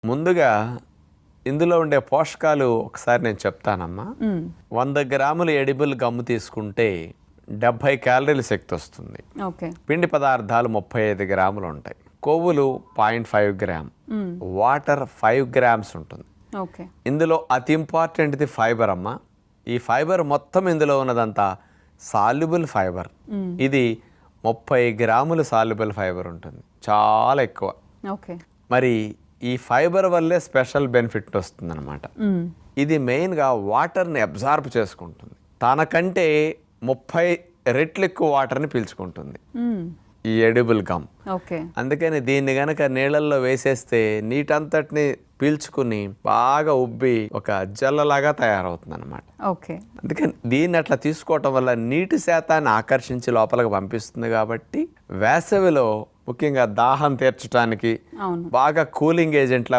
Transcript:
ముందుగా ఇందులో ఉండే పోషకాలు ఒకసారి నేను చెప్తానమ్మా. 100 గ్రాములు ఎడిబుల్ గమ్ తీసుకుంటే 70 క్యాలరీల శక్తి వస్తుంది. పిండి పదార్థాలు 35 గ్రాములు ఉంటాయి. కొవ్వులు 0.5 గ్రామ్, వాటర్ 5 గ్రామ్స్ ఉంటుంది. ఇందులో అతి ఇంపార్టెంట్ది ఫైబర్ అమ్మా. ఈ ఫైబర్ మొత్తం ఇందులో ఉన్నదంతా సాల్యుబుల్ ఫైబర్. ఇది 30 గ్రాములు సాల్యుబుల్ ఫైబర్ ఉంటుంది, చాలా ఎక్కువ. మరి ఈ ఫైబర్ వల్లే స్పెషల్ బెనిఫిట్ వస్తుంది అనమాట. ఇది మెయిన్గా వాటర్ని అబ్జార్బ్ చేసుకుంటుంది. తనకంటే 30 రెట్లు ఎక్కువ వాటర్ని పీల్చుకుంటుంది ఈ ఎడిబుల్ గమ్. అందుకని దీన్ని గనక నీళ్ళల్లో వేసేస్తే నీటంతటిని పీల్చుకుని బాగా ఉబ్బి ఒక జల్లలాగా తయారవుతుంది అనమాట. అందుకని దీన్ని అట్లా తీసుకోవటం వల్ల నీటి శాతాన్ని ఆకర్షించి లోపలికి పంపిస్తుంది. కాబట్టి వేసవిలో ముఖ్యంగా దాహం తీర్చడానికి బాగా కూలింగ్ ఏజెంట్లా